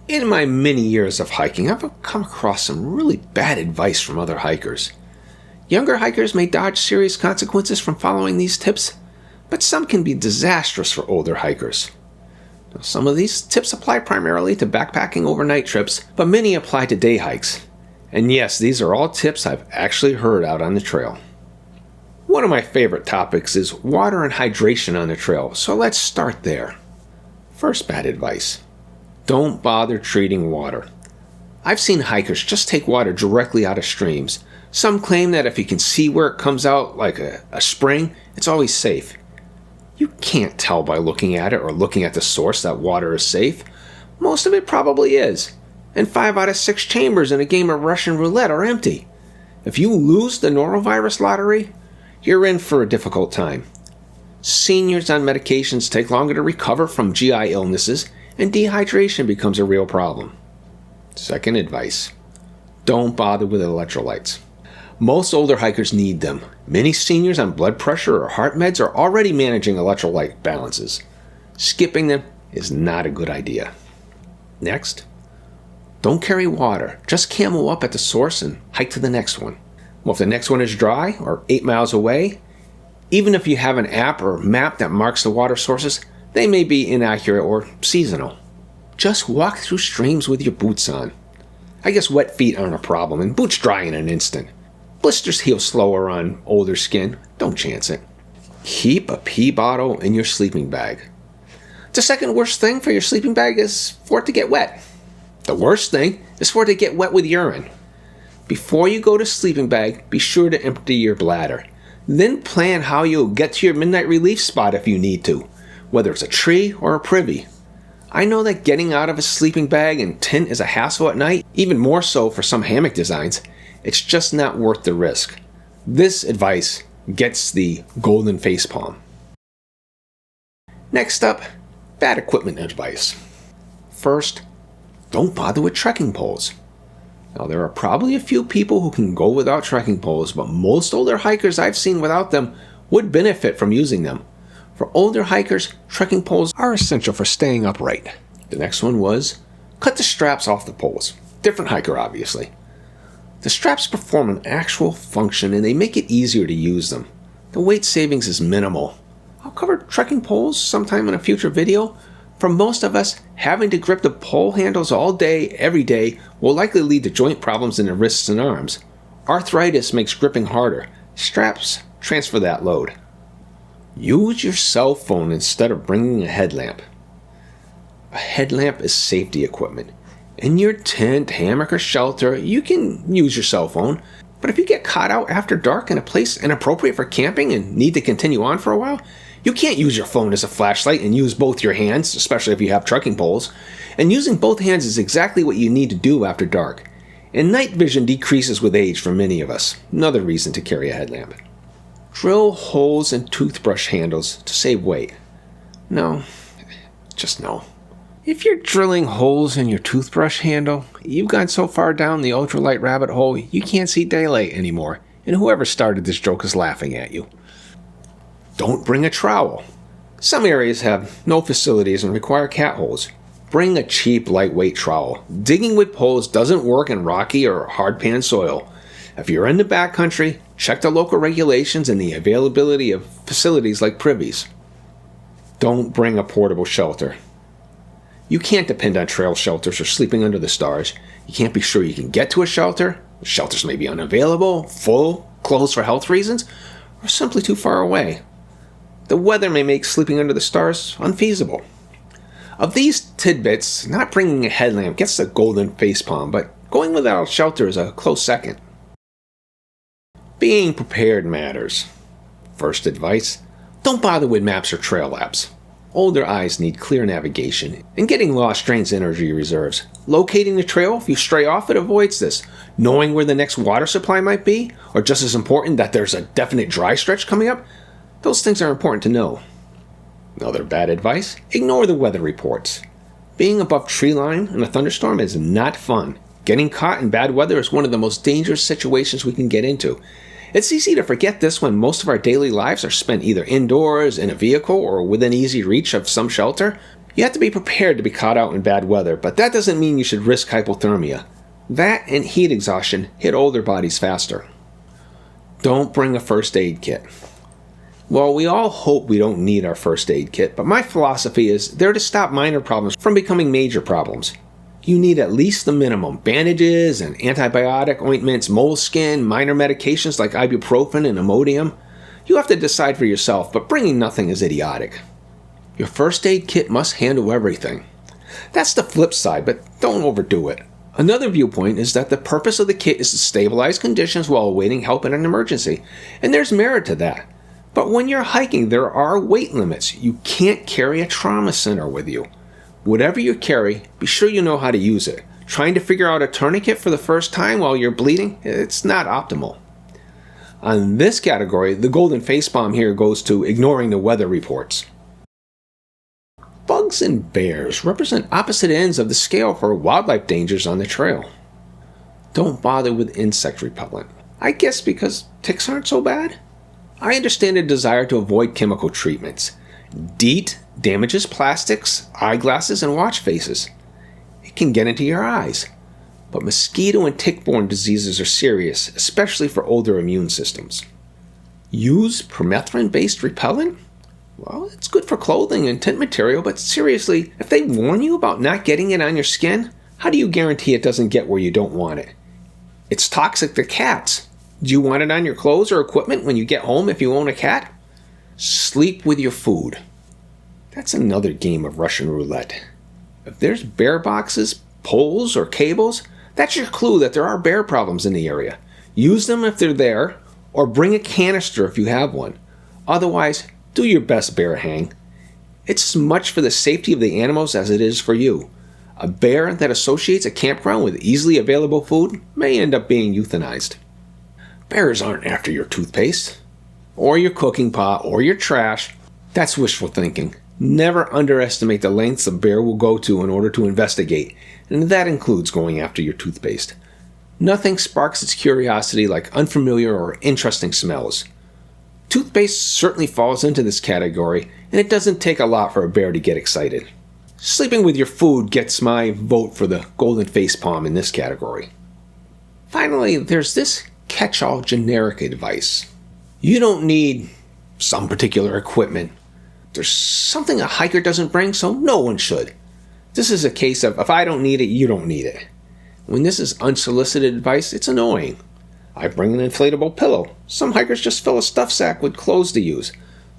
In my many years of hiking, I've come across some really bad advice from other hikers. Younger hikers may dodge serious consequences from following these tips, but some can be disastrous for older hikers. Now, some of these tips apply primarily to backpacking overnight trips, but many apply to day hikes. And yes, these are all tips I've actually heard out on the trail. One of my favorite topics is water and hydration on the trail, so let's start there. First bad advice: don't bother treating water. I've seen hikers just take water directly out of streams. Some claim that if you can see where it comes out like a spring, it's always safe. You can't tell by looking at it or looking at the source that water is safe. Most of it probably is, and 5 out of 6 chambers in a game of Russian roulette are empty. If you lose the norovirus lottery, you're in for a difficult time. Seniors on medications take longer to recover from GI illnesses, and dehydration becomes a real problem. Second advice: don't bother with electrolytes. Most older hikers need them. Many seniors on blood pressure or heart meds are already managing electrolyte balances. Skipping them is not a good idea. Next, don't carry water. Just camel up at the source and hike to the next one. Well, if the next one is dry or 8 miles away, even if you have an app or map that marks the water sources, they may be inaccurate or seasonal. Just walk through streams with your boots on. I guess wet feet aren't a problem, and boots dry in an instant. Blisters heal slower on older skin. Don't chance it. Keep a pee bottle in your sleeping bag. The second worst thing for your sleeping bag is for it to get wet. The worst thing is for it to get wet with urine. Before you go to sleeping bag, be sure to empty your bladder. Then plan how you'll get to your midnight relief spot if you need to, whether it's a tree or a privy. I know that getting out of a sleeping bag and tent is a hassle at night, even more so for some hammock designs. It's just not worth the risk. This advice gets the golden facepalm. Next up, bad equipment advice. First, don't bother with trekking poles. Now, there are probably a few people who can go without trekking poles, but most older hikers I've seen without them would benefit from using them. For older hikers, trekking poles are essential for staying upright. The next one was, cut the straps off the poles. Different hiker, obviously. The straps perform an actual function and they make it easier to use them. The weight savings is minimal. I'll cover trekking poles sometime in a future video. For most of us, having to grip the pole handles all day, every day, will likely lead to joint problems in the wrists and arms. Arthritis makes gripping harder. Straps transfer that load. Use your cell phone instead of bringing a headlamp. A headlamp is safety equipment. In your tent, hammock, or shelter, you can use your cell phone, but if you get caught out after dark in a place inappropriate for camping and need to continue on for a while, you can't use your phone as a flashlight and use both your hands, especially if you have trekking poles. And using both hands is exactly what you need to do after dark. And night vision decreases with age for many of us. Another reason to carry a headlamp. Drill holes in toothbrush handles to save weight. No, just no. If you're drilling holes in your toothbrush handle, you've gone so far down the ultralight rabbit hole you can't see daylight anymore, and whoever started this joke is laughing at you. Don't bring a trowel. Some areas have no facilities and require cat holes. Bring a cheap, lightweight trowel. Digging with poles doesn't work in rocky or hard-pan soil. If you're in the backcountry, check the local regulations and the availability of facilities like privies. Don't bring a portable shelter. You can't depend on trail shelters or sleeping under the stars. You can't be sure you can get to a shelter. Shelters may be unavailable, full, closed for health reasons, or simply too far away. The weather may make sleeping under the stars unfeasible. Of these tidbits, not bringing a headlamp gets the golden facepalm, but going without shelter is a close second. Being prepared matters. First advice, don't bother with maps or trail apps. Older eyes need clear navigation, and getting lost drains energy reserves. Locating the trail, if you stray off, it avoids this. Knowing where the next water supply might be, or just as important that there's a definite dry stretch coming up, those things are important to know. Another bad advice, ignore the weather reports. Being above tree line in a thunderstorm is not fun. Getting caught in bad weather is one of the most dangerous situations we can get into. It's easy to forget this when most of our daily lives are spent either indoors, in a vehicle, or within easy reach of some shelter. You have to be prepared to be caught out in bad weather, but that doesn't mean you should risk hypothermia. That and heat exhaustion hit older bodies faster. Don't bring a first aid kit. Well, we all hope we don't need our first aid kit, but my philosophy is they're to stop minor problems from becoming major problems. You need at least the minimum: bandages and antibiotic ointments, moleskin, minor medications like ibuprofen and Imodium. You have to decide for yourself, but bringing nothing is idiotic. Your first aid kit must handle everything. That's the flip side, but don't overdo it. Another viewpoint is that the purpose of the kit is to stabilize conditions while awaiting help in an emergency, and there's merit to that. But when you're hiking, there are weight limits. You can't carry a trauma center with you. Whatever you carry, be sure you know how to use it. Trying to figure out a tourniquet for the first time while you're bleeding, it's not optimal. On this category, the golden facepalm here goes to ignoring the weather reports. Bugs and bears represent opposite ends of the scale for wildlife dangers on the trail. Don't bother with insect repellent. I guess because ticks aren't so bad? I understand a desire to avoid chemical treatments. DEET damages plastics, eyeglasses, and watch faces. It can get into your eyes. But mosquito and tick-borne diseases are serious, especially for older immune systems. Use permethrin-based repellent? Well, it's good for clothing and tint material, but seriously, if they warn you about not getting it on your skin, how do you guarantee it doesn't get where you don't want it? It's toxic to cats. Do you want it on your clothes or equipment when you get home if you own a cat? Sleep with your food. That's another game of Russian roulette. If there's bear boxes, poles, or cables, that's your clue that there are bear problems in the area. Use them if they're there, or bring a canister if you have one. Otherwise, do your best bear hang. It's as much for the safety of the animals as it is for you. A bear that associates a campground with easily available food may end up being euthanized. Bears aren't after your toothpaste, or your cooking pot, or your trash. That's wishful thinking. Never underestimate the lengths a bear will go to in order to investigate, and that includes going after your toothpaste. Nothing sparks its curiosity like unfamiliar or interesting smells. Toothpaste certainly falls into this category, and it doesn't take a lot for a bear to get excited. Sleeping with your food gets my vote for the golden facepalm in this category. Finally, there's this catch-all generic advice. You don't need some particular equipment. There's something a hiker doesn't bring, so no one should. This is a case of, if I don't need it, you don't need it. When this is unsolicited advice, it's annoying. I bring an inflatable pillow. Some hikers just fill a stuff sack with clothes to use.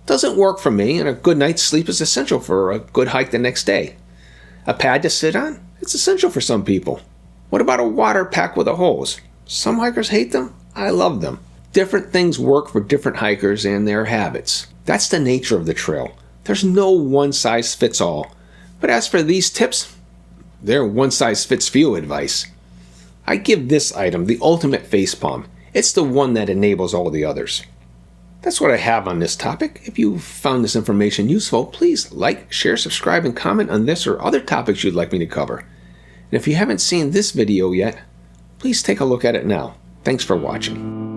Doesn't work for me, and a good night's sleep is essential for a good hike the next day. A pad to sit on? It's essential for some people. What about a water pack with a hose? Some hikers hate them. I love them. Different things work for different hikers and their habits. That's the nature of the trail. There's no one-size-fits-all. But as for these tips, they're one-size-fits-few advice. I give this item the ultimate facepalm. It's the one that enables all the others. That's what I have on this topic. If you found this information useful, please like, share, subscribe, and comment on this or other topics you'd like me to cover. And if you haven't seen this video yet, please take a look at it now. Thanks for watching.